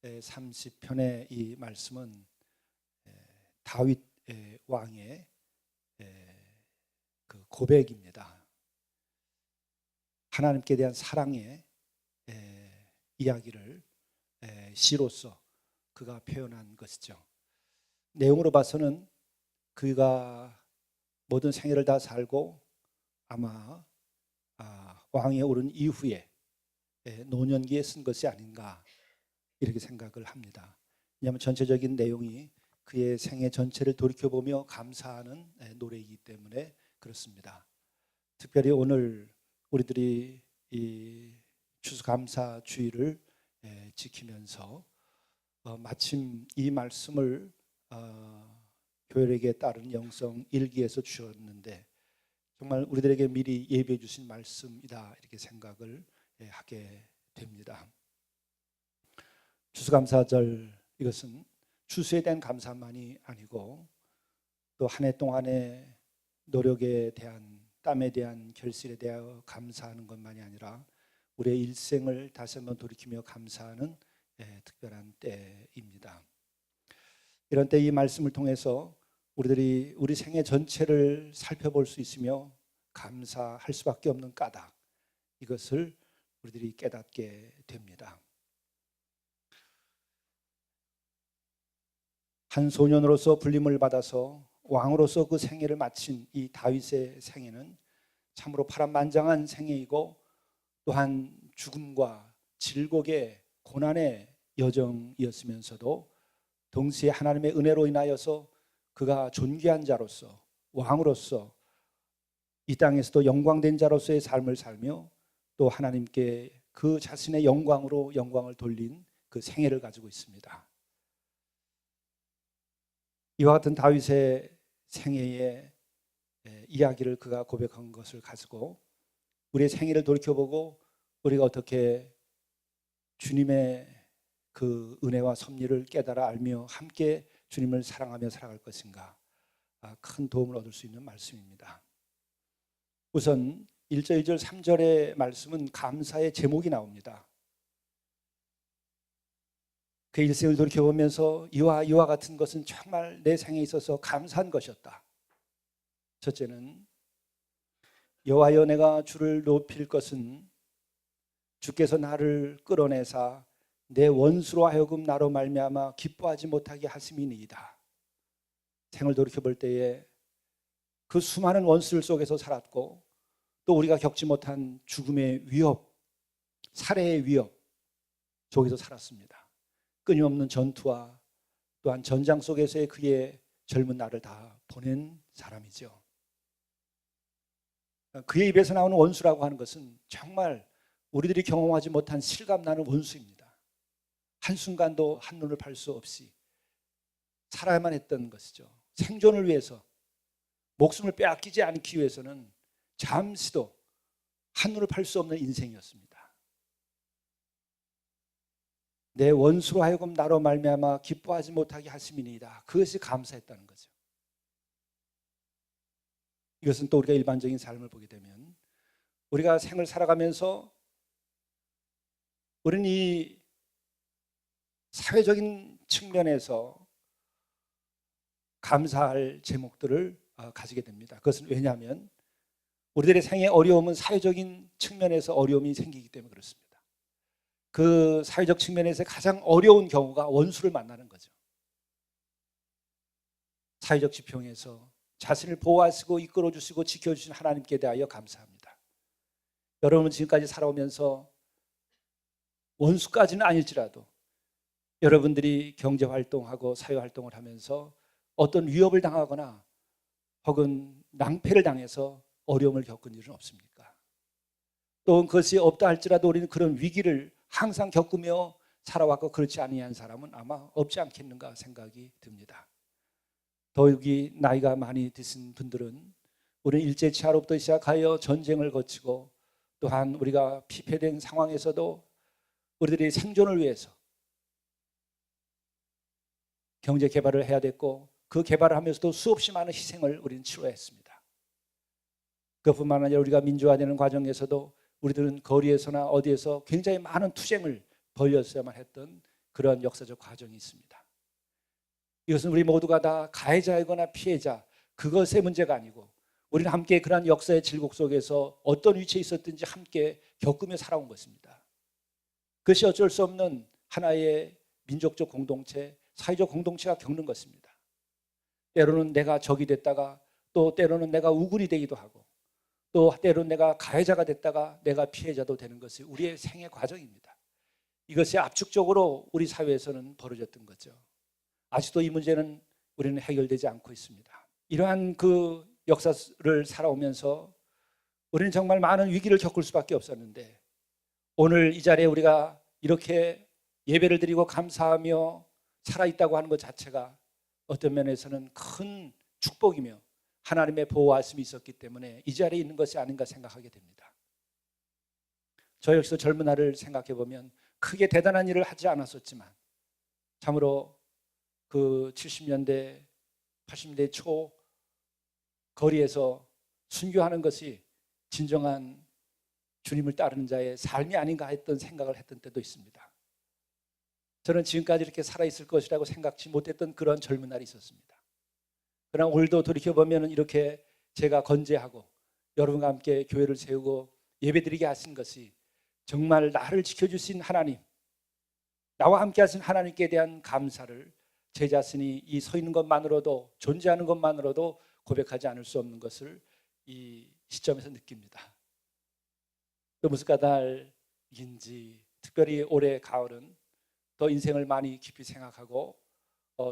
30편의 이 말씀은 다윗 왕의 그 고백입니다. 하나님께 대한 사랑의 이야기를 시로서 그가 표현한 것이죠. 내용으로 봐서는 그가 모든 생애를 다 살고 아마 왕위에 오른 이후에 노년기에 쓴 것이 아닌가 이렇게 생각을 합니다. 왜냐하면 전체적인 내용이 그의 생애 전체를 돌이켜보며 감사하는 노래이기 때문에 그렇습니다. 특별히 오늘 우리들이 이 추수감사주의를 지키면서 마침 이 말씀을 교회에게 따른 영성 일기에서 주셨는데 정말 우리들에게 미리 예비해 주신 말씀이다 이렇게 생각을 하게 됩니다. 추수감사절, 이것은 추수에 대한 감사만이 아니고 또 한 해 동안의 노력에 대한, 땀에 대한, 결실에 대하여 감사하는 것만이 아니라 우리의 일생을 다시 한번 돌이키며 감사하는 특별한 때입니다. 이런 때 이 말씀을 통해서 우리들이 우리 생애 전체를 살펴볼 수 있으며 감사할 수밖에 없는 까닭, 이것을 우리들이 깨닫게 됩니다. 한 소년으로서 불림을 받아서 왕으로서 그 생애를 마친 이 다윗의 생애는 참으로 파란만장한 생애이고 또한 죽음과 질곡의 고난의 여정이었으면서도 동시에 하나님의 은혜로 인하여서 그가 존귀한 자로서, 왕으로서 이 땅에서도 영광된 자로서의 삶을 살며 또 하나님께 그 자신의 영광으로 영광을 돌린 그 생애를 가지고 있습니다. 이와 같은 다윗의 생애의 이야기를 그가 고백한 것을 가지고 우리의 생애를 돌이켜보고 우리가 어떻게 주님의 그 은혜와 섭리를 깨달아 알며 함께 주님을 사랑하며 살아갈 것인가, 큰 도움을 얻을 수 있는 말씀입니다. 우선 1절, 2절, 3절의 말씀은 감사의 제목이 나옵니다. 그 일생을 돌이켜보면서 이와 같은 것은 정말 내 생에 있어서 감사한 것이었다. 첫째는 여호와여 내가 주를 높일 것은 주께서 나를 끌어내사 내 원수로 하여금 나로 말미암아 기뻐하지 못하게 하심이니이다. 생을 돌이켜볼 때에 그 수많은 원수들 속에서 살았고 또 우리가 겪지 못한 죽음의 위협, 살해의 위협 속에서 살았습니다. 끊임없는 전투와 또한 전장 속에서의 그의 젊은 날을 다 보낸 사람이죠. 그의 입에서 나오는 원수라고 하는 것은 정말 우리들이 경험하지 못한 실감나는 원수입니다. 한순간도 한눈을 팔 수 없이 살아야만 했던 것이죠. 생존을 위해서, 목숨을 빼앗기지 않기 위해서는 잠시도 한눈을 팔 수 없는 인생이었습니다. 내 원수로 하여금 나로 말미암아 기뻐하지 못하게 하심이니이다. 그것이 감사했다는 거죠. 이것은 또 우리가 일반적인 삶을 보게 되면 우리가 생을 살아가면서 우리는 이 사회적인 측면에서 감사할 제목들을 가지게 됩니다. 그것은 왜냐하면 우리들의 생의 어려움은 사회적인 측면에서 어려움이 생기기 때문에 그렇습니다. 그 사회적 측면에서 가장 어려운 경우가 원수를 만나는 거죠. 사회적 지평에서 자신을 보호하시고 이끌어주시고 지켜주신 하나님께 대하여 감사합니다. 여러분은 지금까지 살아오면서 원수까지는 아닐지라도 여러분들이 경제활동하고 사회활동을 하면서 어떤 위협을 당하거나 혹은 낭패를 당해서 어려움을 겪은 일은 없습니까? 또 그것이 없다 할지라도 우리는 그런 위기를 항상 겪으며 살아왔고 그렇지 아니한 사람은 아마 없지 않겠는가 생각이 듭니다. 더욱이 나이가 많이 드신 분들은 우리는 일제치하로부터 시작하여 전쟁을 거치고 또한 우리가 피폐된 상황에서도 우리들이 생존을 위해서 경제 개발을 해야 됐고 그 개발을 하면서도 수없이 많은 희생을 우리는 치러했습니다. 그뿐만 아니라 우리가 민주화되는 과정에서도 우리들은 거리에서나 어디에서 굉장히 많은 투쟁을 벌였어야만 했던 그런 역사적 과정이 있습니다. 이것은 우리 모두가 다 가해자이거나 피해자, 그것의 문제가 아니고 우리는 함께 그러한 역사의 질곡 속에서 어떤 위치에 있었든지 함께 겪으며 살아온 것입니다. 그것이 어쩔 수 없는 하나의 민족적 공동체, 사회적 공동체가 겪는 것입니다. 때로는 내가 적이 됐다가 또 때로는 내가 우군이 되기도 하고 또 때로는 내가 가해자가 됐다가 내가 피해자도 되는 것이 우리의 생애 과정입니다. 이것이 압축적으로 우리 사회에서는 벌어졌던 거죠. 아직도 이 문제는 우리는 해결되지 않고 있습니다. 이러한 그 역사를 살아오면서 우리는 정말 많은 위기를 겪을 수밖에 없었는데 오늘 이 자리에 우리가 이렇게 예배를 드리고 감사하며 살아있다고 하는 것 자체가 어떤 면에서는 큰 축복이며 하나님의 보호하심이 있었기 때문에 이 자리에 있는 것이 아닌가 생각하게 됩니다. 저 역시도 젊은 날을 생각해 보면 크게 대단한 일을 하지 않았었지만 참으로 그 70년대 80년대 초 거리에서 순교하는 것이 진정한 주님을 따르는 자의 삶이 아닌가 했던 생각을 했던 때도 있습니다. 저는 지금까지 이렇게 살아있을 것이라고 생각지 못했던 그런 젊은 날이 있었습니다. 그러나 오늘도 돌이켜보면 이렇게 제가 건재하고 여러분과 함께 교회를 세우고 예배드리게 하신 것이 정말 나를 지켜주신 하나님, 나와 함께 하신 하나님께 대한 감사를 제 자신이 이 서 있는 것만으로도 존재하는 것만으로도 고백하지 않을 수 없는 것을 이 시점에서 느낍니다. 또 무슨 까닭인지 특별히 올해 가을은 더 인생을 많이 깊이 생각하고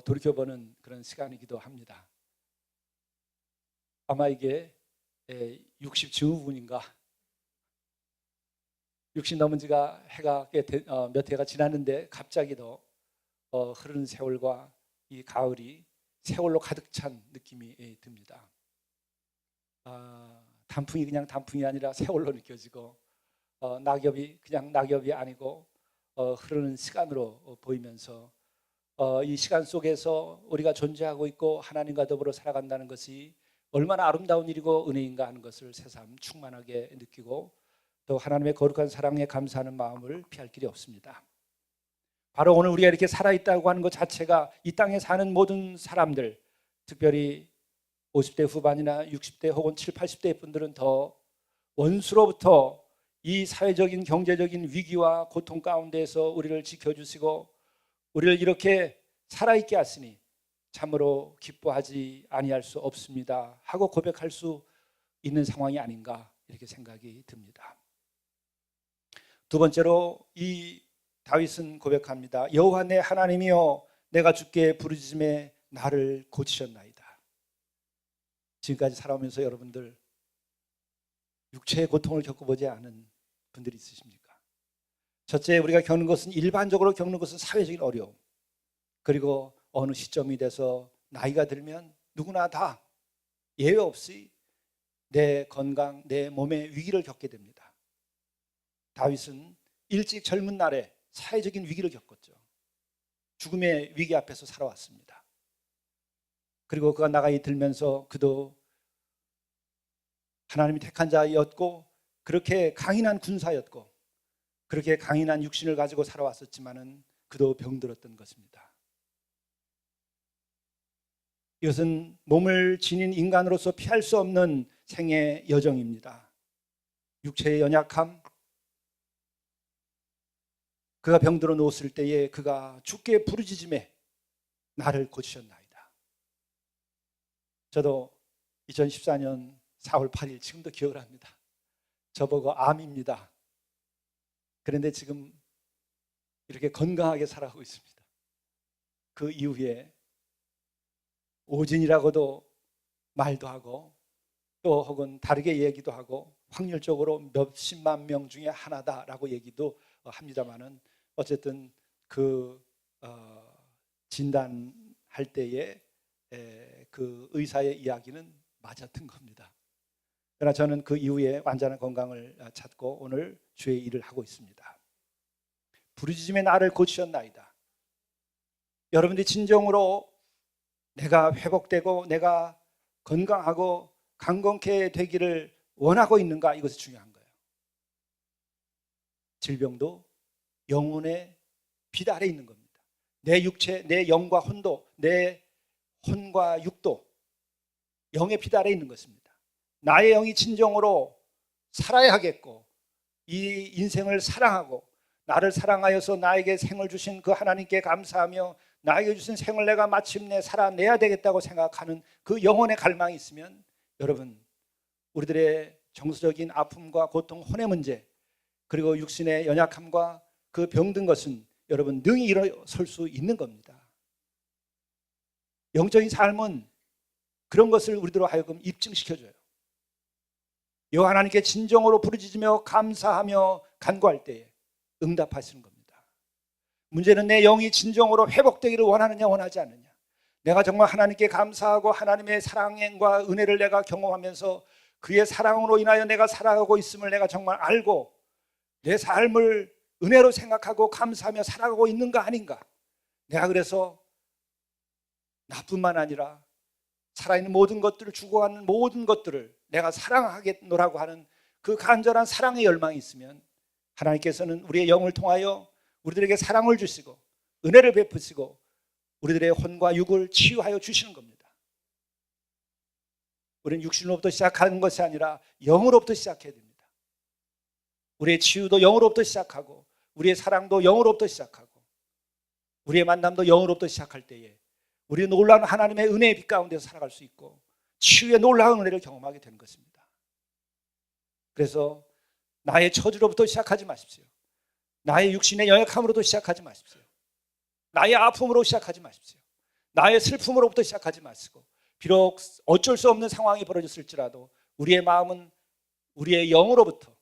돌이켜보는 그런 시간이기도 합니다. 아마 이게 60 즈음분인가 60 넘은 지가 해가 몇 해가 지났는데 갑자기 더 흐르는 세월과 이 가을이 세월로 가득 찬 느낌이 듭니다. 단풍이 그냥 단풍이 아니라 세월로 느껴지고 낙엽이 그냥 낙엽이 아니고 흐르는 시간으로 보이면서 이 시간 속에서 우리가 존재하고 있고 하나님과 더불어 살아간다는 것이 얼마나 아름다운 일이고 은혜인가 하는 것을 새삼 충만하게 느끼고 또 하나님의 거룩한 사랑에 감사하는 마음을 피할 길이 없습니다. 바로 오늘 우리가 이렇게 살아있다고 하는 것 자체가 이 땅에 사는 모든 사람들, 특별히 50대 후반이나 60대 혹은 7, 80대 분들은 더 원수로부터 이 사회적인 경제적인 위기와 고통 가운데에서 우리를 지켜주시고 우리를 이렇게 살아있게 하시니 참으로 기뻐하지 아니할 수 없습니다 하고 고백할 수 있는 상황이 아닌가 이렇게 생각이 듭니다. 두 번째로 이 다윗은 고백합니다. 여호와 내 하나님이여 내가 주께 부르짖음에 나를 고치셨나이다. 지금까지 살아오면서 여러분들 육체의 고통을 겪어보지 않은 분들이 있으십니까? 첫째, 우리가 겪는 것은 일반적으로 겪는 것은 사회적인 어려움, 그리고 어느 시점이 돼서 나이가 들면 누구나 다 예외 없이 내 건강, 내 몸의 위기를 겪게 됩니다. 다윗은 일찍 젊은 날에 사회적인 위기를 겪었죠. 죽음의 위기 앞에서 살아왔습니다. 그리고 그가 나이 들면서 그도 하나님이 택한 자였고 그렇게 강인한 군사였고 그렇게 강인한 육신을 가지고 살아왔었지만은 그도 병들었던 것입니다. 이것은 몸을 지닌 인간으로서 피할 수 없는 생의 여정입니다. 육체의 연약함, 그가 병들어 누웠을 때에 그가 주께 부르짖음에 나를 고치셨나이다. 저도 2014년 4월 8일 지금도 기억을 합니다. 저보고 암입니다. 그런데 지금 이렇게 건강하게 살아가고 있습니다. 그 이후에 오진이라고도 말도 하고 또 혹은 다르게 얘기도 하고 확률적으로 몇십만 명 중에 하나다라고 얘기도 합니다만은 어쨌든 그 진단할 때에 그 의사의 이야기는 맞았던 겁니다. 그러나 저는 그 이후에 완전한 건강을 찾고 오늘 주의 일을 하고 있습니다. 부르짖음에 나를 고치셨나이다. 여러분들이 진정으로 내가 회복되고 내가 건강하고 강건케 되기를 원하고 있는가, 이것이 중요한 거예요. 질병도 영혼의 빛 아래 있는 겁니다. 내 육체, 내 영과 혼도, 내 혼과 육도 영의 빛 아래 있는 것입니다. 나의 영이 진정으로 살아야 하겠고 이 인생을 사랑하고 나를 사랑하여서 나에게 생을 주신 그 하나님께 감사하며 나에게 주신 생을 내가 마침내 살아내야 되겠다고 생각하는 그 영혼의 갈망이 있으면 여러분, 우리들의 정서적인 아픔과 고통, 혼의 문제, 그리고 육신의 연약함과 그 병든 것은 여러분 능히 일어설 수 있는 겁니다. 영적인 삶은 그런 것을 우리들로 하여금 입증시켜줘요. 여호와 하나님께 진정으로 부르짖으며 감사하며 간구할 때에 응답하시는 겁니다. 문제는 내 영이 진정으로 회복되기를 원하느냐 원하지 않느냐. 내가 정말 하나님께 감사하고 하나님의 사랑과 은혜를 내가 경험하면서 그의 사랑으로 인하여 내가 살아가고 있음을 내가 정말 알고 내 삶을 은혜로 생각하고 감사하며 살아가고 있는가 아닌가. 내가 그래서 나뿐만 아니라 살아있는 모든 것들을 죽어가는 모든 것들을 내가 사랑하겠노라고 하는 그 간절한 사랑의 열망이 있으면 하나님께서는 우리의 영을 통하여 우리들에게 사랑을 주시고 은혜를 베푸시고 우리들의 혼과 육을 치유하여 주시는 겁니다. 우리는 육신으로부터 시작하는 것이 아니라 영으로부터 시작해야 됩니다. 우리의 치유도 영으로부터 시작하고 우리의 사랑도 영으로부터 시작하고 우리의 만남도 영으로부터 시작할 때에 우리는 놀라운 하나님의 은혜의 빛 가운데서 살아갈 수 있고 치유의 놀라운 은혜를 경험하게 되는 것입니다. 그래서 나의 처지로부터 시작하지 마십시오. 나의 육신의 연약함으로부터 시작하지 마십시오. 나의 아픔으로 시작하지 마십시오. 나의 슬픔으로부터 시작하지 마시고 비록 어쩔 수 없는 상황이 벌어졌을지라도 우리의 마음은 우리의 영으로부터,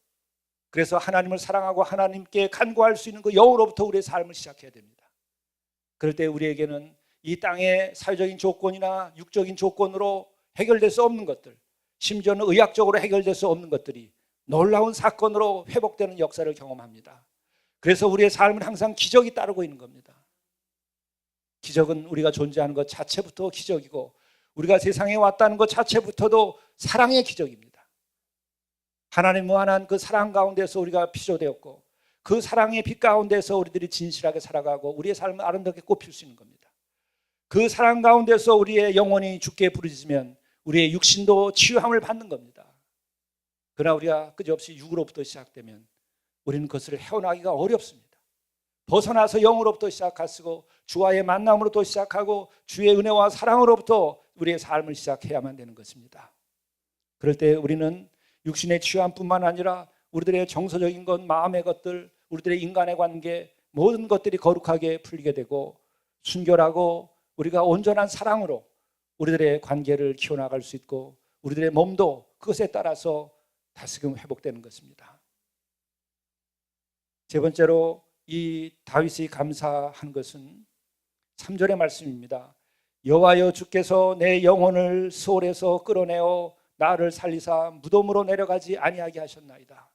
그래서 하나님을 사랑하고 하나님께 간구할 수 있는 그 영으로부터 우리의 삶을 시작해야 됩니다. 그럴 때 우리에게는 이 땅의 사회적인 조건이나 육적인 조건으로 해결될 수 없는 것들, 심지어는 의학적으로 해결될 수 없는 것들이 놀라운 사건으로 회복되는 역사를 경험합니다. 그래서 우리의 삶은 항상 기적이 따르고 있는 겁니다. 기적은 우리가 존재하는 것 자체부터 기적이고 우리가 세상에 왔다는 것 자체부터도 사랑의 기적입니다. 하나님 무한한 그 사랑 가운데서 우리가 피조되었고 그 사랑의 빛 가운데서 우리들이 진실하게 살아가고 우리의 삶을 아름답게 꽃필 수 있는 겁니다. 그 사랑 가운데서 우리의 영혼이 주께 부르짖으면 우리의 육신도 치유함을 받는 겁니다. 그러나 우리가 끄지없이 육으로부터 시작되면 우리는 그것을 헤어나기가 어렵습니다. 벗어나서 영으로부터 시작하시고 주와의 만남으로부터 시작하고 주의 은혜와 사랑으로부터 우리의 삶을 시작해야만 되는 것입니다. 그럴 때 우리는 육신의 치유함뿐만 아니라 우리들의 정서적인 것, 마음의 것들, 우리들의 인간의 관계 모든 것들이 거룩하게 풀리게 되고 순결하고 우리가 온전한 사랑으로 우리들의 관계를 키워나갈 수 있고 우리들의 몸도 그것에 따라서 다시금 회복되는 것입니다. 세 번째로 이 다윗이 감사한 것은 3절의 말씀입니다. 여호와여 주께서 내 영혼을 수월에서 끌어내어 나를 살리사 무덤으로 내려가지 아니하게 하셨나이다.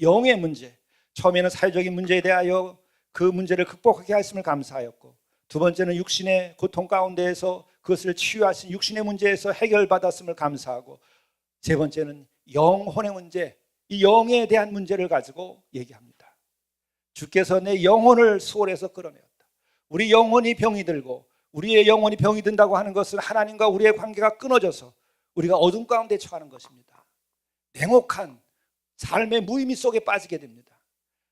영의 문제, 처음에는 사회적인 문제에 대하여 그 문제를 극복하게 하심을 감사하였고 두 번째는 육신의 고통 가운데에서 그것을 치유하신 육신의 문제에서 해결받았음을 감사하고 세 번째는 영혼의 문제, 이 영에 대한 문제를 가지고 얘기합니다. 주께서 내 영혼을 수월에서 끌어내었다. 우리 영혼이 병이 들고 우리의 영혼이 병이 든다고 하는 것은 하나님과 우리의 관계가 끊어져서 우리가 어둠 가운데 처하는 것입니다. 냉혹한 삶의 무의미 속에 빠지게 됩니다.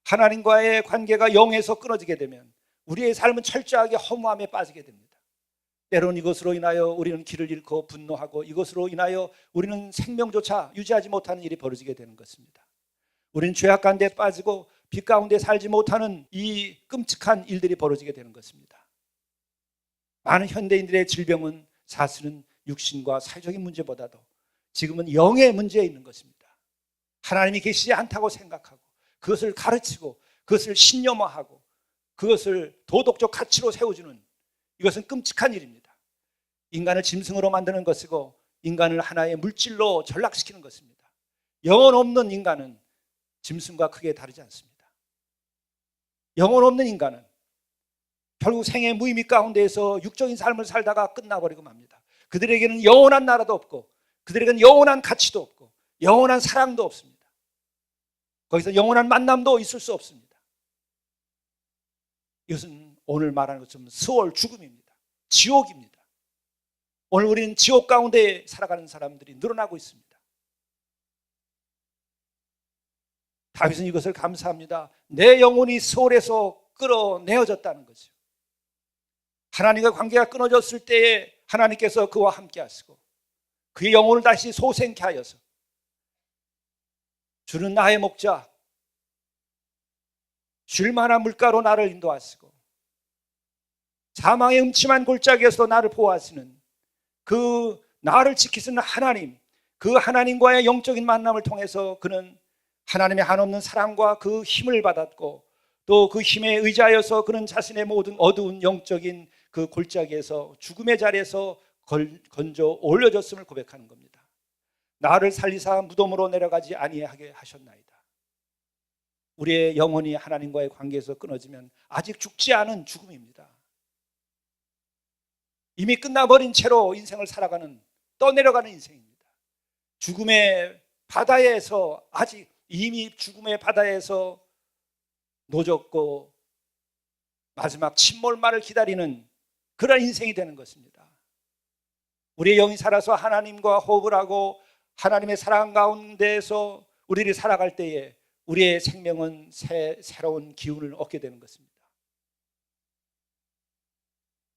하나님과의 관계가 영에서 끊어지게 되면 우리의 삶은 철저하게 허무함에 빠지게 됩니다. 때로는 이것으로 인하여 우리는 길을 잃고 분노하고 이것으로 인하여 우리는 생명조차 유지하지 못하는 일이 벌어지게 되는 것입니다. 우리는 죄악 가운데 빠지고 빛 가운데 살지 못하는 이 끔찍한 일들이 벌어지게 되는 것입니다. 많은 현대인들의 질병은 사실은 육신과 사회적인 문제보다도 지금은 영의 문제에 있는 것입니다. 하나님이 계시지 않다고 생각하고 그것을 가르치고 그것을 신념화하고 그것을 도덕적 가치로 세워주는 이것은 끔찍한 일입니다. 인간을 짐승으로 만드는 것이고 인간을 하나의 물질로 전락시키는 것입니다. 영혼 없는 인간은 짐승과 크게 다르지 않습니다. 영혼 없는 인간은 결국 생의 무의미 가운데에서 육적인 삶을 살다가 끝나버리고 맙니다. 그들에게는 영원한 나라도 없고 그들에게는 영원한 가치도 없고 영원한 사랑도 없습니다. 거기서 영원한 만남도 있을 수 없습니다. 이것은 오늘 말하는 것처럼 스월 죽음입니다. 지옥입니다. 오늘 우리는 지옥 가운데 살아가는 사람들이 늘어나고 있습니다. 다윗은 이것을 감사합니다. 내 영혼이 스월에서 끌어내어졌다는 거죠. 하나님과 관계가 끊어졌을 때에 하나님께서 그와 함께 하시고 그의 영혼을 다시 소생케 하여서 주는 나의 목자, 쉴만한 물가로 나를 인도하시고 사망의 음침한 골짜기에서 나를 보호하시는 그 나를 지키시는 하나님, 그 하나님과의 영적인 만남을 통해서 그는 하나님의 한없는 사랑과 그 힘을 받았고 또 그 힘에 의지하여서 그는 자신의 모든 어두운 영적인 그 골짜기에서 죽음의 자리에서 건져 올려졌음을 고백하는 겁니다. 나를 살리사 무덤으로 내려가지 아니하게 하셨나이다. 우리의 영혼이 하나님과의 관계에서 끊어지면 아직 죽지 않은 죽음입니다. 이미 끝나버린 채로 인생을 살아가는, 떠내려가는 인생입니다. 죽음의 바다에서, 아직 이미 죽음의 바다에서 노졌고 마지막 침몰만을 기다리는 그런 인생이 되는 것입니다. 우리의 영이 살아서 하나님과 호흡을 하고 하나님의 사랑 가운데에서 우리를 살아갈 때에 우리의 생명은 새로운 기운을 얻게 되는 것입니다.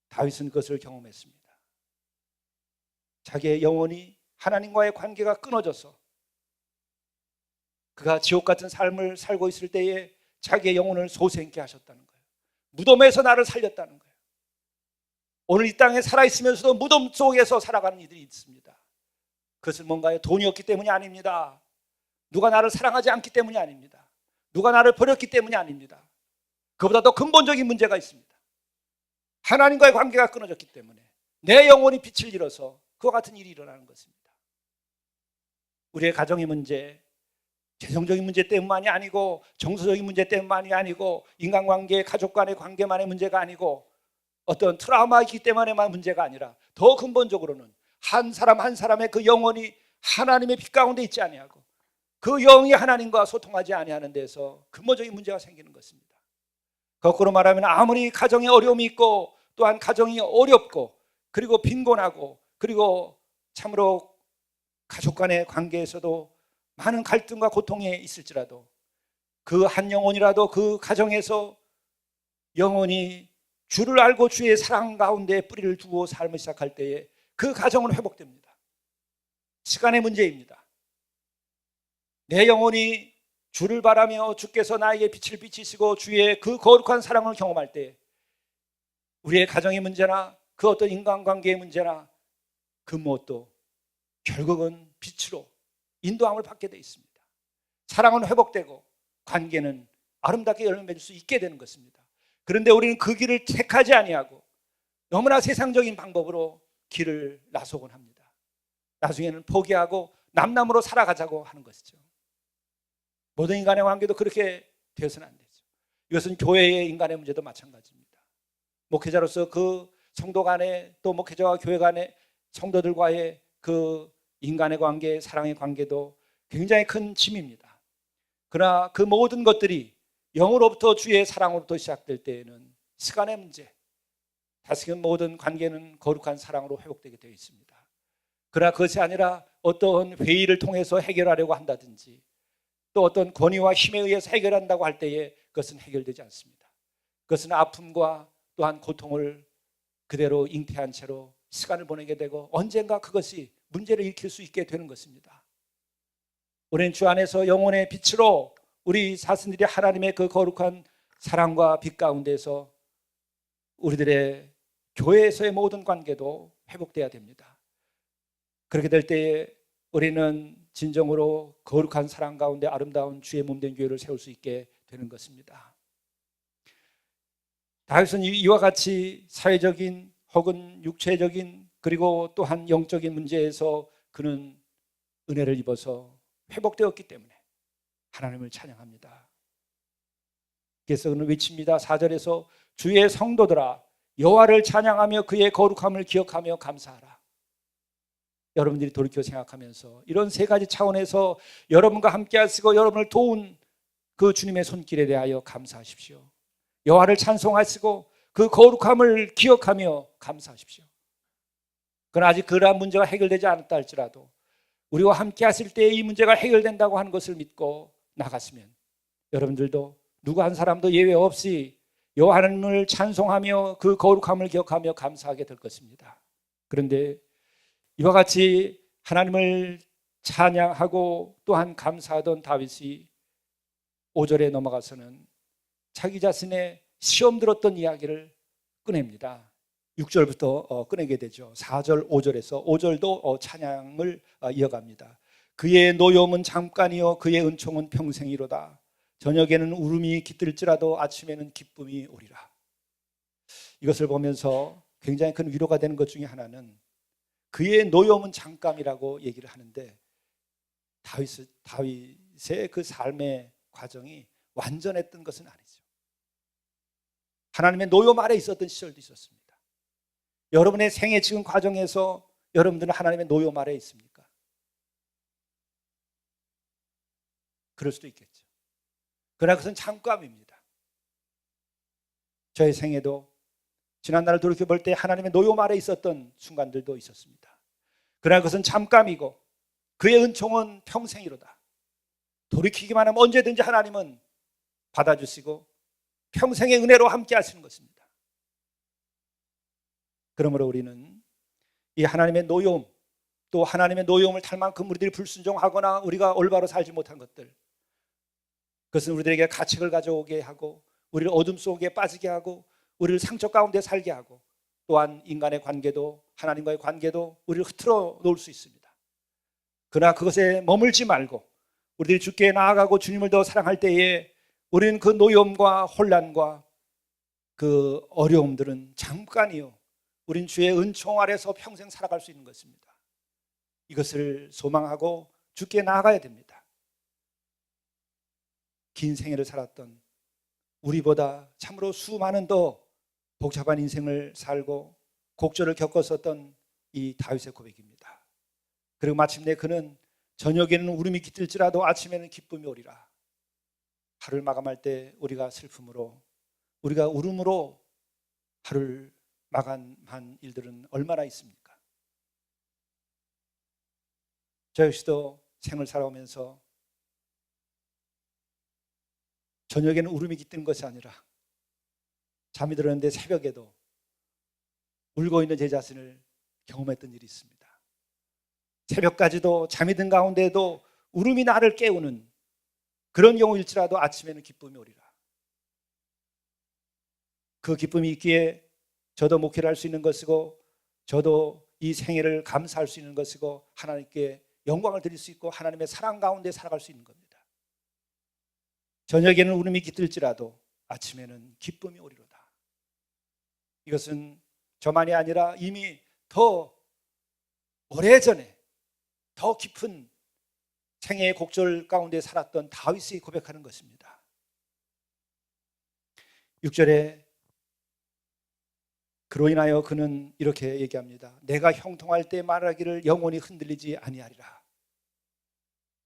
다윗은 그것을 경험했습니다. 자기의 영혼이 하나님과의 관계가 끊어져서 그가 지옥 같은 삶을 살고 있을 때에 자기의 영혼을 소생케 하셨다는 거예요. 무덤에서 나를 살렸다는 거예요. 오늘 이 땅에 살아있으면서도 무덤 속에서 살아가는 이들이 있습니다. 그것은 뭔가요? 돈이 없기 때문이 아닙니다. 누가 나를 사랑하지 않기 때문이 아닙니다. 누가 나를 버렸기 때문이 아닙니다. 그보다 더 근본적인 문제가 있습니다. 하나님과의 관계가 끊어졌기 때문에 내 영혼이 빛을 잃어서 그와 같은 일이 일어나는 것입니다. 우리의 가정의 문제, 재정적인 문제 때문만이 아니고 정서적인 문제 때문만이 아니고 인간관계, 가족 간의 관계만의 문제가 아니고 어떤 트라우마이기 때문에만 문제가 아니라 더 근본적으로는 한 사람 한 사람의 그 영혼이 하나님의 빛 가운데 있지 아니하고 그 영이 하나님과 소통하지 아니하는 데서 근본적인 문제가 생기는 것입니다. 거꾸로 말하면 아무리 가정에 어려움이 있고 또한 가정이 어렵고 그리고 빈곤하고 그리고 참으로 가족 간의 관계에서도 많은 갈등과 고통이 있을지라도 그 한 영혼이라도 그 가정에서 영혼이 주를 알고 주의 사랑 가운데 뿌리를 두고 삶을 시작할 때에 그 가정은 회복됩니다. 시간의 문제입니다. 내 영혼이 주를 바라며 주께서 나에게 빛을 비치시고 주의 그 거룩한 사랑을 경험할 때 우리의 가정의 문제나 그 어떤 인간관계의 문제나 그 무엇도 결국은 빛으로 인도함을 받게 되어 있습니다. 사랑은 회복되고 관계는 아름답게 열매맺을 수 있게 되는 것입니다. 그런데 우리는 그 길을 택하지 아니하고 너무나 세상적인 방법으로 길을 나서곤 합니다. 나중에는 포기하고 남남으로 살아가자고 하는 것이죠. 모든 인간의 관계도 그렇게 되어서는 안 되죠. 이것은 교회의 인간의 문제도 마찬가지입니다. 목회자로서 그 성도 간에 또 목회자와 교회 간의 성도들과의 그 인간의 관계, 사랑의 관계도 굉장히 큰 짐입니다. 그러나 그 모든 것들이 영으로부터 주의 사랑으로부터 시작될 때에는 시간의 문제, 다시금 모든 관계는 거룩한 사랑으로 회복되게 되어 있습니다. 그러나 그것이 아니라 어떤 회의를 통해서 해결하려고 한다든지 또 어떤 권위와 힘에 의해서 해결한다고 할 때에 그것은 해결되지 않습니다. 그것은 아픔과 또한 고통을 그대로 잉태한 채로 시간을 보내게 되고 언젠가 그것이 문제를 일으킬 수 있게 되는 것입니다. 우리는 주 안에서 영혼의 빛으로 우리 자신들이 하나님의 그 거룩한 사랑과 빛 가운데서 우리들의 교회에서의 모든 관계도 회복돼야 됩니다. 그렇게 될 때에 우리는 진정으로 거룩한 사랑 가운데 아름다운 주의 몸된 교회를 세울 수 있게 되는 것입니다. 다윗은 이와 같이 사회적인 혹은 육체적인 그리고 또한 영적인 문제에서 그는 은혜를 입어서 회복되었기 때문에 하나님을 찬양합니다. 그래서 그는 외칩니다. 4절에서 주의 성도들아 여호와를 찬양하며 그의 거룩함을 기억하며 감사하라. 여러분들이 돌이켜 생각하면서 이런 세 가지 차원에서 여러분과 함께 하시고 여러분을 도운 그 주님의 손길에 대하여 감사하십시오. 여호와를 찬송하시고 그 거룩함을 기억하며 감사하십시오. 그러나 아직 그러한 문제가 해결되지 않았다 할지라도 우리와 함께 하실 때 이 문제가 해결된다고 하는 것을 믿고 나갔으면 여러분들도 누구 한 사람도 예외 없이 여호와 하나님을 찬송하며 그 거룩함을 기억하며 감사하게 될 것입니다. 그런데 이와 같이 하나님을 찬양하고 또한 감사하던 다윗이 5절에 넘어가서는 자기 자신의 시험 들었던 이야기를 꺼냅니다. 6절부터 꺼내게 되죠. 4절, 5절에서 5절도 찬양을 이어갑니다. 그의 노여움은 잠깐이요 그의 은총은 평생이로다. 저녁에는 울음이 깃들지라도 아침에는 기쁨이 오리라. 이것을 보면서 굉장히 큰 위로가 되는 것 중에 하나는 그의 노여움은 잠깐이라고 얘기를 하는데 다윗의 그 삶의 과정이 완전했던 것은 아니죠. 하나님의 노여움 아래 있었던 시절도 있었습니다. 여러분의 생애 지금 과정에서 여러분들은 하나님의 노여움 아래 있습니까? 그럴 수도 있겠죠. 그러나 그것은 잠깐입니다. 저의 생애도 지난날을 돌이켜볼 때 하나님의 노여움 아래 있었던 순간들도 있었습니다. 그러나 그것은 잠깐이고 그의 은총은 평생이로다. 돌이키기만 하면 언제든지 하나님은 받아주시고 평생의 은혜로 함께 하시는 것입니다. 그러므로 우리는 이 하나님의 노여움, 또 하나님의 노여움을 탈 만큼 우리들이 불순종하거나 우리가 올바로 살지 못한 것들, 그것은 우리들에게 가책을 가져오게 하고 우리를 어둠 속에 빠지게 하고 우리를 상처 가운데 살게 하고 또한 인간의 관계도 하나님과의 관계도 우리를 흐트러 놓을 수 있습니다. 그러나 그것에 머물지 말고 우리들이 주께 나아가고 주님을 더 사랑할 때에 우리는 그 노여움과 혼란과 그 어려움들은 잠깐이요 우린 주의 은총 아래서 평생 살아갈 수 있는 것입니다. 이것을 소망하고 주께 나아가야 됩니다. 긴 생애를 살았던 우리보다 참으로 수많은 더 복잡한 인생을 살고 곡절을 겪었었던 이 다윗의 고백입니다. 그리고 마침내 그는 저녁에는 울음이 깃들지라도 아침에는 기쁨이 오리라. 하루를 마감할 때 우리가 슬픔으로 우리가 울음으로 하루를 마감한 일들은 얼마나 있습니까? 저 역시도 생을 살아오면서 저녁에는 울음이 깃드는 것이 아니라 잠이 들었는데 새벽에도 울고 있는 제 자신을 경험했던 일이 있습니다. 새벽까지도 잠이 든 가운데에도 울음이 나를 깨우는 그런 경우일지라도 아침에는 기쁨이 오리라. 그 기쁨이 있기에 저도 목회를 할 수 있는 것이고 저도 이 생애를 감사할 수 있는 것이고 하나님께 영광을 드릴 수 있고 하나님의 사랑 가운데 살아갈 수 있는 겁니다. 저녁에는 울음이 깃들지라도 아침에는 기쁨이 오리로다. 이것은 저만이 아니라 이미 더 오래전에 더 깊은 생애의 곡절 가운데 살았던 다윗이 고백하는 것입니다. 6절에 그로 인하여 그는 이렇게 얘기합니다. 내가 형통할 때 말하기를 영원히 흔들리지 아니하리라.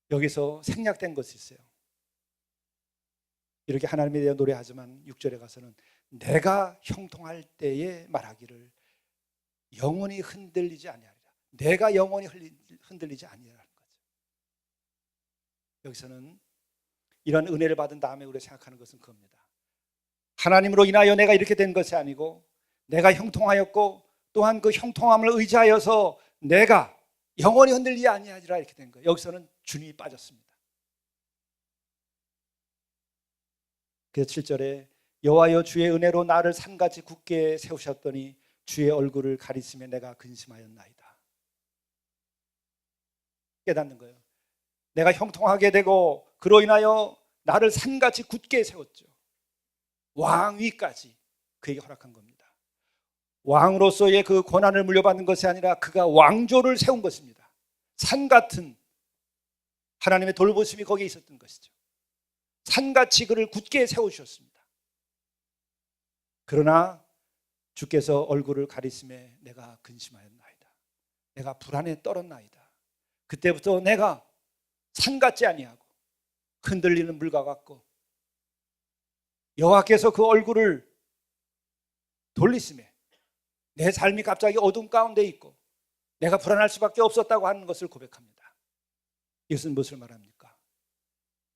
여기서 생략된 것이 있어요. 이렇게 하나님에 대해 노래하지만 6절에 가서는 내가 형통할 때에 말하기를 영원히 흔들리지 아니하리라. 내가 영원히 흔들리지 아니하리라는 거죠. 여기서는 이런 은혜를 받은 다음에 우리가 생각하는 것은 그겁니다. 하나님으로 인하여 내가 이렇게 된 것이 아니고 내가 형통하였고 또한 그 형통함을 의지하여서 내가 영원히 흔들리지 아니하리라 이렇게 된 거예요. 여기서는 주님이 빠졌습니다. 그래서 7절에 여호와여 주의 은혜로 나를 산같이 굳게 세우셨더니 주의 얼굴을 가리시며 내가 근심하였나이다. 깨닫는 거예요. 내가 형통하게 되고 그로 인하여 나를 산같이 굳게 세웠죠. 왕위까지 그에게 허락한 겁니다. 왕으로서의 그 권한을 물려받는 것이 아니라 그가 왕조를 세운 것입니다. 산 같은 하나님의 돌보심이 거기에 있었던 것이죠. 산같이 그를 굳게 세우셨습니다. 그러나 주께서 얼굴을 가리심에 내가 근심하였나이다. 내가 불안에 떨었나이다. 그때부터 내가 산같지 아니하고 흔들리는 물과 같고 여호와께서 그 얼굴을 돌리심에 내 삶이 갑자기 어둠 가운데 있고 내가 불안할 수밖에 없었다고 하는 것을 고백합니다. 이것은 무엇을 말합니까?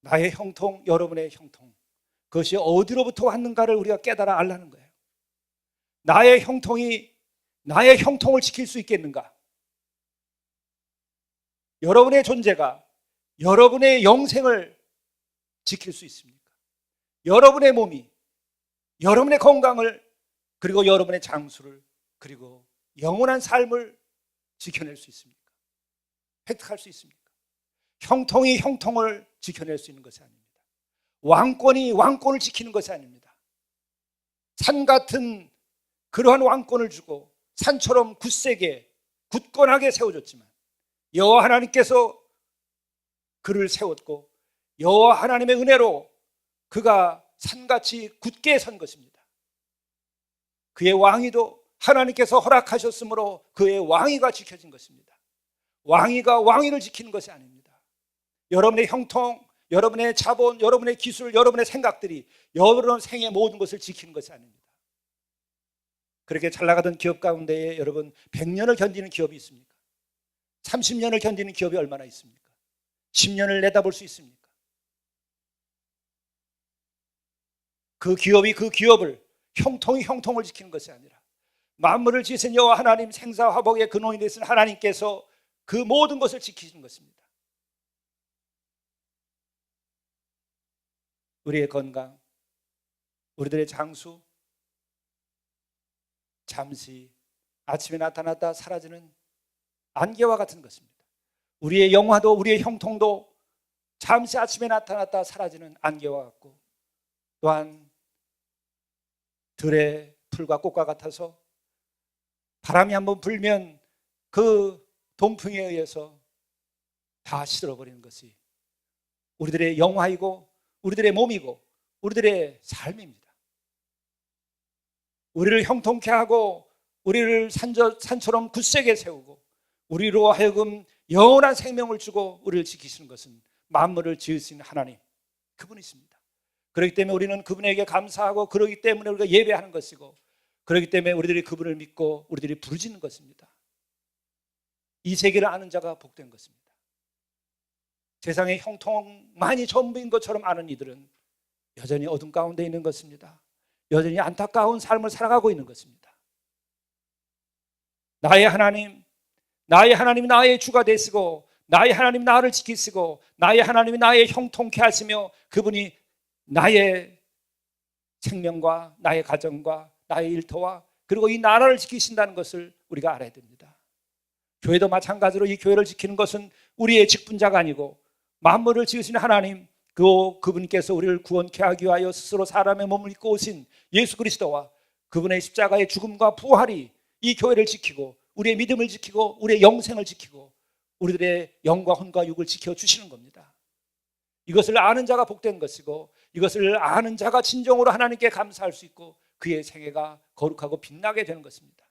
나의 형통, 여러분의 형통, 그것이 어디로부터 왔는가를 우리가 깨달아 알라는 거예요. 나의 형통이 나의 형통을 지킬 수 있겠는가? 여러분의 존재가 여러분의 영생을 지킬 수 있습니까? 여러분의 몸이 여러분의 건강을, 그리고 여러분의 장수를, 그리고 영원한 삶을 지켜낼 수 있습니까? 획득할 수 있습니까? 형통이 형통을 지켜낼 수 있는 것이 아닙니다. 왕권이 왕권을 지키는 것이 아닙니다. 산 같은 그러한 왕권을 주고 산처럼 굳세게 굳건하게 세워줬지만 여호와 하나님께서 그를 세웠고 여호와 하나님의 은혜로 그가 산같이 굳게 선 것입니다. 그의 왕위도 하나님께서 허락하셨으므로 그의 왕위가 지켜진 것입니다. 왕위가 왕위를 지키는 것이 아닙니다. 여러분의 형통, 여러분의 자본, 여러분의 기술, 여러분의 생각들이 여러분 생의 모든 것을 지키는 것이 아닙니다. 그렇게 잘 나가던 기업 가운데에 여러분 100년을 견디는 기업이 있습니까? 30년을 견디는 기업이 얼마나 있습니까? 10년을 내다볼 수 있습니까? 그 기업이 그 기업을 형통이 형통을 지키는 것이 아니라 만물을 지으신 여호와 하나님, 생사화복의 근원이 되신 하나님께서 그 모든 것을 지키시는 것입니다. 우리의 건강, 우리들의 장수, 잠시 아침에 나타났다 사라지는 안개와 같은 것입니다. 우리의 영화도 우리의 형통도 잠시 아침에 나타났다 사라지는 안개와 같고, 또한 들의 풀과 꽃과 같아서 바람이 한번 불면 그 동풍에 의해서 다 시들어버리는 것이 우리들의 영화이고 우리들의 몸이고 우리들의 삶입니다. 우리를 형통케 하고 우리를 산처럼 굳세게 세우고 우리로 하여금 영원한 생명을 주고 우리를 지키시는 것은 만물을 지으신 하나님, 그분이십니다. 그렇기 때문에 우리는 그분에게 감사하고, 그렇기 때문에 우리가 예배하는 것이고, 그렇기 때문에 우리들이 그분을 믿고 우리들이 부르짖는 것입니다. 이 세계를 아는 자가 복된 것입니다. 세상의 형통만이 전부인 것처럼 아는 이들은 여전히 어둠 가운데 있는 것입니다. 여전히 안타까운 삶을 살아가고 있는 것입니다. 나의 하나님, 나의 하나님이 나의 주가 되시고, 나의 하나님 나를 지키시고, 나의 하나님이 나의 형통케 하시며, 그분이 나의 생명과 나의 가정과 나의 일터와 그리고 이 나라를 지키신다는 것을 우리가 알아야 됩니다. 교회도 마찬가지로 이 교회를 지키는 것은 우리의 직분자가 아니고 만물을 지으신 하나님, 그분께서 우리를 구원케 하기 위하여 스스로 사람의 몸을 입고 오신 예수 그리스도와 그분의 십자가의 죽음과 부활이 이 교회를 지키고 우리의 믿음을 지키고 우리의 영생을 지키고 우리들의 영과 혼과 육을 지켜주시는 겁니다. 이것을 아는 자가 복된 것이고, 이것을 아는 자가 진정으로 하나님께 감사할 수 있고 그의 생애가 거룩하고 빛나게 되는 것입니다.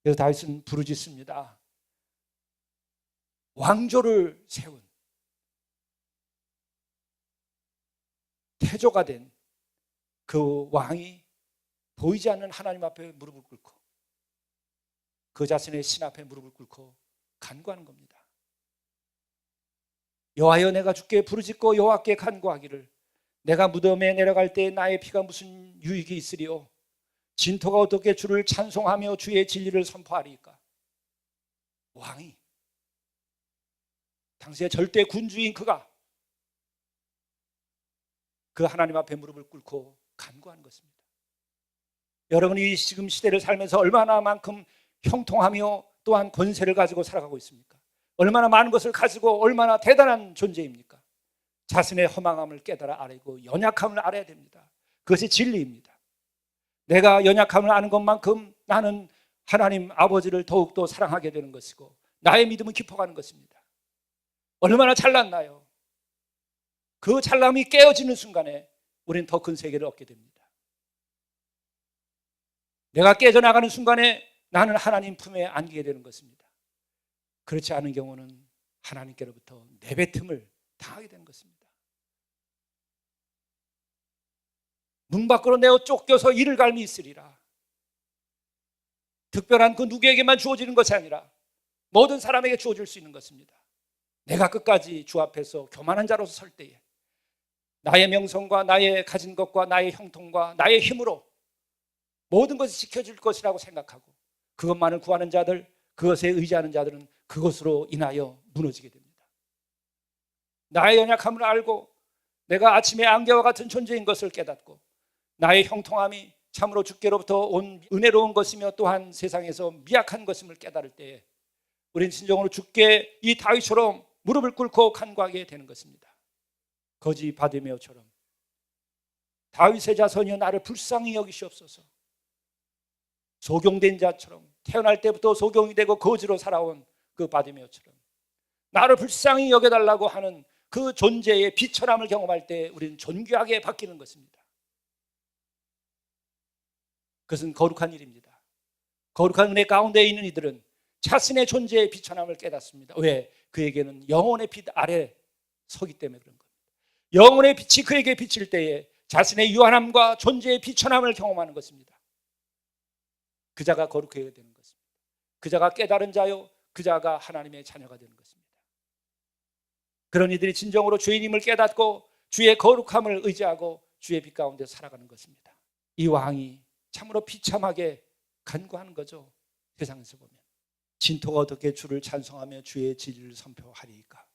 그래서 다윗은 부르짖습니다. 왕조를 세운 태조가 된 그 왕이 보이지 않는 하나님 앞에 무릎을 꿇고 그 자신의 신 앞에 무릎을 꿇고 간구하는 겁니다. 여호와여, 내가 주께 부르짖고 여호와께 간구하기를, 내가 무덤에 내려갈 때 나의 피가 무슨 유익이 있으리요? 진토가 어떻게 주를 찬송하며 주의 진리를 선포하리까? 왕이, 당시의 절대 군주인 그가 그 하나님 앞에 무릎을 꿇고 간구하는 것입니다. 여러분이 지금 시대를 살면서 얼마나 만큼 형통하며 또한 권세를 가지고 살아가고 있습니까? 얼마나 많은 것을 가지고 얼마나 대단한 존재입니까? 자신의 허망함을 깨달아 알고 연약함을 알아야 됩니다. 그것이 진리입니다. 내가 연약함을 아는 것만큼 나는 하나님 아버지를 더욱더 사랑하게 되는 것이고 나의 믿음은 깊어가는 것입니다. 얼마나 잘났나요? 그 잘남이 깨어지는 순간에 우리는 더 큰 세계를 얻게 됩니다. 내가 깨져나가는 순간에 나는 하나님 품에 안기게 되는 것입니다. 그렇지 않은 경우는 하나님께로부터 내뱉음을 당하게 되는 것입니다. 문 밖으로 내어 쫓겨서 이를 갈미 있으리라. 특별한 그 누구에게만 주어지는 것이 아니라 모든 사람에게 주어질 수 있는 것입니다. 내가 끝까지 주 앞에서 교만한 자로서 설 때에 나의 명성과 나의 가진 것과 나의 형통과 나의 힘으로 모든 것이 지켜질 것이라고 생각하고 그것만을 구하는 자들, 그것에 의지하는 자들은 그것으로 인하여 무너지게 됩니다. 나의 연약함을 알고 내가 아침의 안개와 같은 존재인 것을 깨닫고 나의 형통함이 참으로 주께로부터 온 은혜로운 것이며 또한 세상에서 미약한 것임을 깨달을 때에 우리는 진정으로 주께 이 다윗처럼 무릎을 꿇고 간구하게 되는 것입니다. 거지 바디메오처럼 다윗의 자손이여 나를 불쌍히 여기시옵소서. 소경된 자처럼 태어날 때부터 소경이 되고 거지로 살아온 그 바디메오처럼 나를 불쌍히 여겨달라고 하는 그 존재의 비천함을 경험할 때 우리는 존귀하게 바뀌는 것입니다. 그것은 거룩한 일입니다. 거룩한 은혜 가운데 있는 이들은 자신의 존재의 비천함을 깨닫습니다. 왜? 그에게는 영혼의 빛 아래 서기 때문에 그런 겁니다. 영혼의 빛이 그에게 비칠 때에 자신의 유한함과 존재의 비천함을 경험하는 것입니다. 그 자가 거룩해야 되는 것입니다. 그 자가 깨달은 자요, 그 자가 하나님의 자녀가 되는 것입니다. 그런 이들이 진정으로 주인임을 깨닫고 주의 거룩함을 의지하고 주의 빛 가운데 살아가는 것입니다. 이 왕이 참으로 비참하게 간구하는 거죠. 세상에서 보면 진토가 어떻게 주를 찬송하며 주의 진리를 선포하리이까.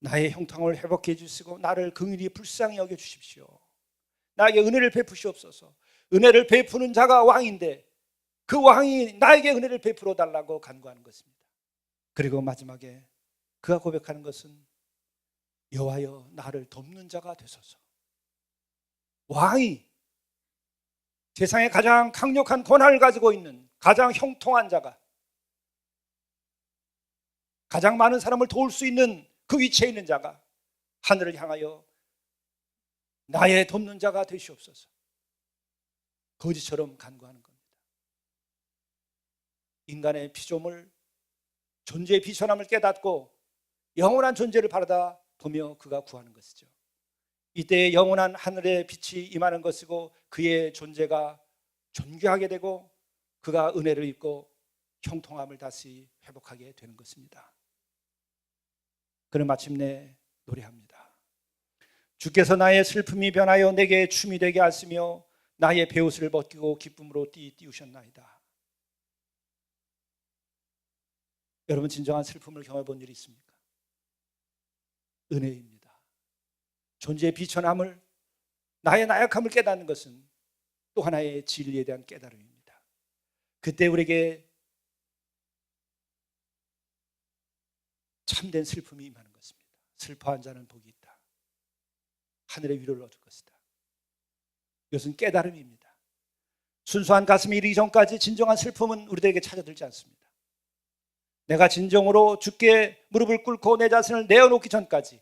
나의 형통을 회복해 주시고 나를 긍휼히 불쌍히 여겨 주십시오. 나에게 은혜를 베푸시옵소서. 은혜를 베푸는 자가 왕인데 그 왕이 나에게 은혜를 베풀어 달라고 간구하는 것입니다. 그리고 마지막에 그가 고백하는 것은 여호와여 나를 돕는 자가 되소서. 왕이 세상에 가장 강력한 권한을 가지고 있는 가장 형통한 자가 가장 많은 사람을 도울 수 있는 그 위치에 있는 자가 하늘을 향하여 나의 돕는 자가 되시옵소서. 거지처럼 간구하는 겁니다. 인간의 피조물, 존재의 비천함을 깨닫고 영원한 존재를 바라다 보며 그가 구하는 것이죠. 이때 영원한 하늘의 빛이 임하는 것이고 그의 존재가 존귀하게 되고 그가 은혜를 입고 형통함을 다시 회복하게 되는 것입니다. 그는 마침내 노래합니다. 주께서 나의 슬픔이 변하여 내게 춤이 되게 하시며 나의 베옷을 벗기고 기쁨으로 띄우셨나이다. 여러분 진정한 슬픔을 경험해 본 일이 있습니까? 은혜입니다. 존재의 비천함을 나의 나약함을 깨닫는 것은 또 하나의 진리에 대한 깨달음입니다. 그때 우리에게 참된 슬픔이 임하는 것입니다. 슬퍼한 자는 복이 있다. 하늘의 위로를 얻을 것이다. 이것은 깨달음입니다. 순수한 가슴이 이르기 전까지 진정한 슬픔은 우리들에게 찾아들지 않습니다. 내가 진정으로 주께 무릎을 꿇고 내 자신을 내어놓기 전까지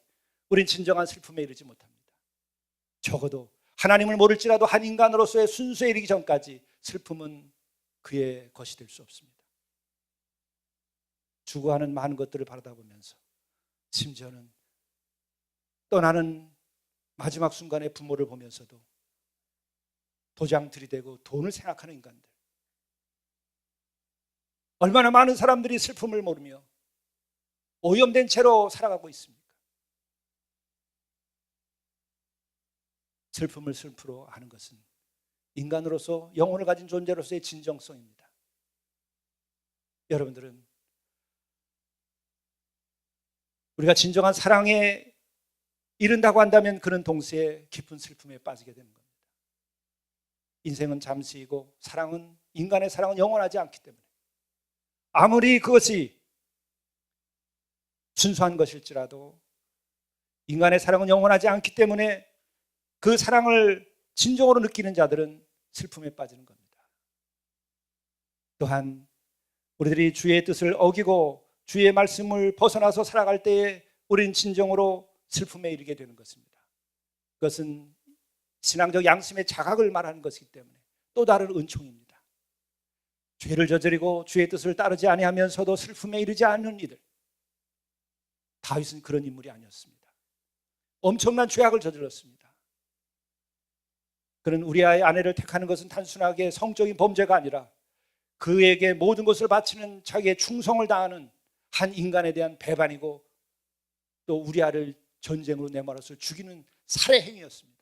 우린 진정한 슬픔에 이르지 못합니다. 적어도 하나님을 모를지라도 한 인간으로서의 순수에 이르기 전까지 슬픔은 그의 것이 될 수 없습니다. 추구하는 많은 것들을 바라다 보면서 심지어는 떠나는 마지막 순간에 부모를 보면서도 도장 들이대고 돈을 생각하는 인간들, 얼마나 많은 사람들이 슬픔을 모르며 오염된 채로 살아가고 있습니까? 슬픔을 슬프로 하는 것은 인간으로서 영혼을 가진 존재로서의 진정성입니다. 여러분들은 우리가 진정한 사랑에 이른다고 한다면 그는 동시에 깊은 슬픔에 빠지게 되는 겁니다. 인생은 잠시이고 인간의 사랑은 영원하지 않기 때문에 아무리 그것이 순수한 것일지라도 인간의 사랑은 영원하지 않기 때문에 그 사랑을 진정으로 느끼는 자들은 슬픔에 빠지는 겁니다. 또한 우리들이 주의 뜻을 어기고 주의 말씀을 벗어나서 살아갈 때에 우리는 진정으로 슬픔에 이르게 되는 것입니다. 그것은 신앙적 양심의 자각을 말하는 것이기 때문에 또 다른 은총입니다. 죄를 저지르고 주의 뜻을 따르지 아니하면서도 슬픔에 이르지 않는 이들, 다윗은 그런 인물이 아니었습니다. 엄청난 죄악을 저질렀습니다. 그는 우리아의 아내를 택하는 것은 단순하게 성적인 범죄가 아니라 그에게 모든 것을 바치는 자기의 충성을 다하는 한 인간에 대한 배반이고 또 우리아를 전쟁으로 내몰아서 죽이는 살해 행위였습니다.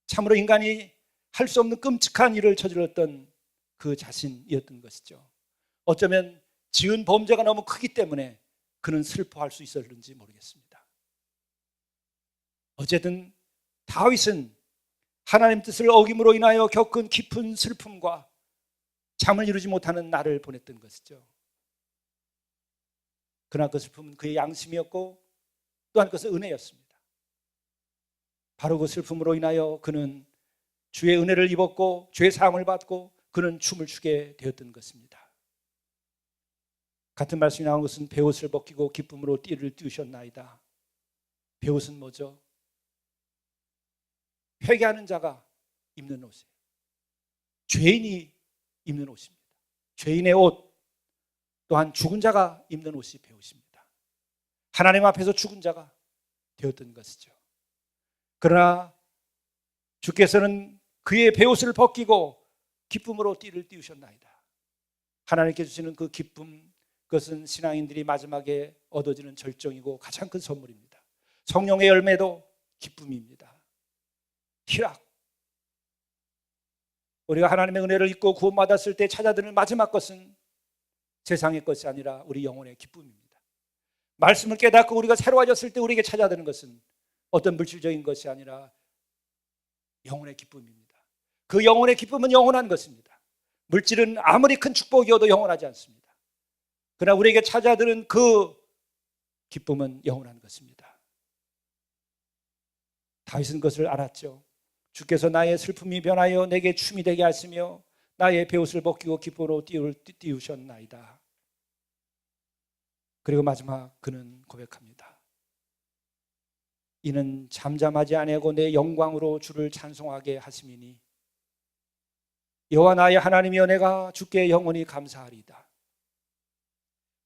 참으로 인간이 할 수 없는 끔찍한 일을 저질렀던 그 자신이었던 것이죠. 어쩌면 지은 범죄가 너무 크기 때문에 그는 슬퍼할 수 있었는지 모르겠습니다. 어쨌든 다윗은 하나님 뜻을 어김으로 인하여 겪은 깊은 슬픔과 잠을 이루지 못하는 날을 보냈던 것이죠. 그러나 그 슬픔은 그의 양심이었고 또한 그것은 은혜였습니다. 바로 그 슬픔으로 인하여 그는 주의 은혜를 입었고 주의 사함을 받고 그는 춤을 추게 되었던 것입니다. 같은 말씀이 나온 것은 베옷을 벗기고 기쁨으로 띠를 띄우셨나이다. 베옷은 뭐죠? 회개하는 자가 입는 옷이에요. 죄인이 입는 옷입니다. 죄인의 옷, 또한 죽은 자가 입는 옷이 베옷입니다. 하나님 앞에서 죽은 자가 되었던 것이죠. 그러나 주께서는 그의 베옷을 벗기고 기쁨으로 띠를 띄우셨나이다. 하나님께 주시는 그 기쁨, 그것은 신앙인들이 마지막에 얻어지는 절정이고 가장 큰 선물입니다. 성령의 열매도 기쁨입니다. 희락. 우리가 하나님의 은혜를 입고 구원받았을 때 찾아드는 마지막 것은 세상의 것이 아니라 우리 영혼의 기쁨입니다. 말씀을 깨닫고 우리가 새로워졌을 때 우리에게 찾아드는 것은 어떤 물질적인 것이 아니라 영혼의 기쁨입니다. 그 영혼의 기쁨은 영원한 것입니다. 물질은 아무리 큰 축복이어도 영원하지 않습니다. 그러나 우리에게 찾아드는 그 기쁨은 영원한 것입니다. 다윗은 그것을 알았죠. 주께서 나의 슬픔이 변하여 내게 춤이 되게 하시며 나의 베옷을 벗기고 기쁨으로 띄우셨나이다. 그리고 마지막 그는 고백합니다. 이는 잠잠하지 아니하고 내 영광으로 주를 찬송하게 하심이니 여호와 나의 하나님이여 내가 주께 영원히 감사하리이다.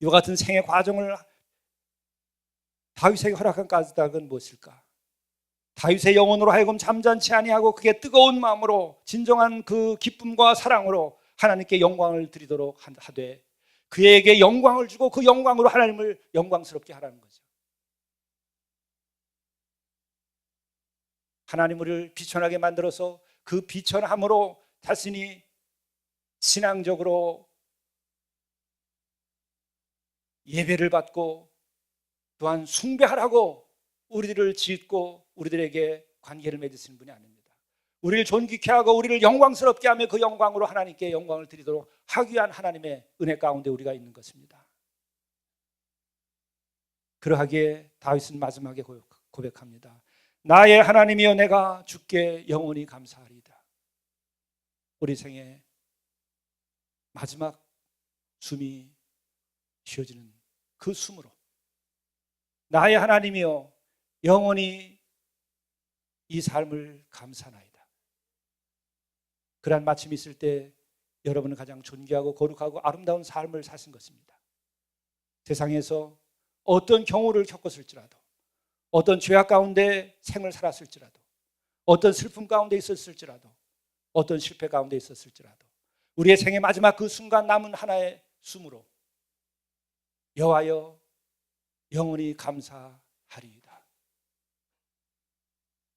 이와 같은 생애 과정을 다윗에게 허락한 까닭은 무엇일까? 다윗의 영혼으로 하여금 잠잠치 아니하고 그게 뜨거운 마음으로 진정한 그 기쁨과 사랑으로 하나님께 영광을 드리도록 하되 그에게 영광을 주고 그 영광으로 하나님을 영광스럽게 하라는 거죠. 하나님을 비천하게 만들어서 그 비천함으로 자신이 신앙적으로 예배를 받고 또한 숭배하라고 우리들을 짓고 우리들에게 관계를 맺으시는 분이 아닙니다. 우리를 존귀케 하고 우리를 영광스럽게 하며 그 영광으로 하나님께 영광을 드리도록 하기 위한 하나님의 은혜 가운데 우리가 있는 것입니다. 그러하기에 다윗은 마지막에 고백합니다. 나의 하나님이여 내가 주께 영원히 감사하리이다. 우리 생에 마지막 숨이 쉬어지는 그 숨으로 나의 하나님이여 영원히 이 삶을 감사하나이다. 그러한 마침이 있을 때 여러분은 가장 존귀하고 거룩하고 아름다운 삶을 사신 것입니다. 세상에서 어떤 경우를 겪었을지라도 어떤 죄악 가운데 생을 살았을지라도 어떤 슬픔 가운데 있었을지라도 어떤 실패 가운데 있었을지라도 우리의 생의 마지막 그 순간 남은 하나의 숨으로 여호와여 영원히 감사하리이다.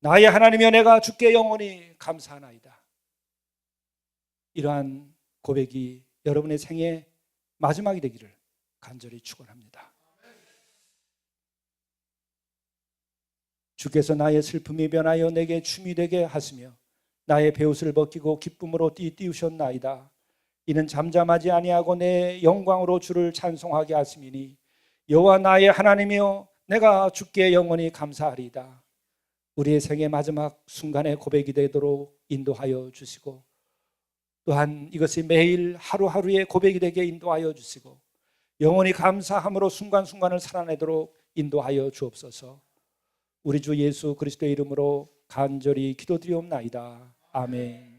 나의 하나님이여 내가 주께 영원히 감사하나이다. 이러한 고백이 여러분의 생의 마지막이 되기를 간절히 축원합니다. 주께서 나의 슬픔이 변하여 내게 춤이 되게 하시며 나의 베옷을 벗기고 기쁨으로 띄우셨나이다. 이는 잠잠하지 아니하고 내 영광으로 주를 찬송하게 하심이니 여호와 나의 하나님이여 내가 주께 영원히 감사하리이다. 우리의 생의 마지막 순간의 고백이 되도록 인도하여 주시고 또한 이것이 매일 하루하루의 고백이 되게 인도하여 주시고 영원히 감사함으로 순간순간을 살아내도록 인도하여 주옵소서. 우리 주 예수 그리스도의 이름으로 간절히 기도드리옵나이다. 아멘.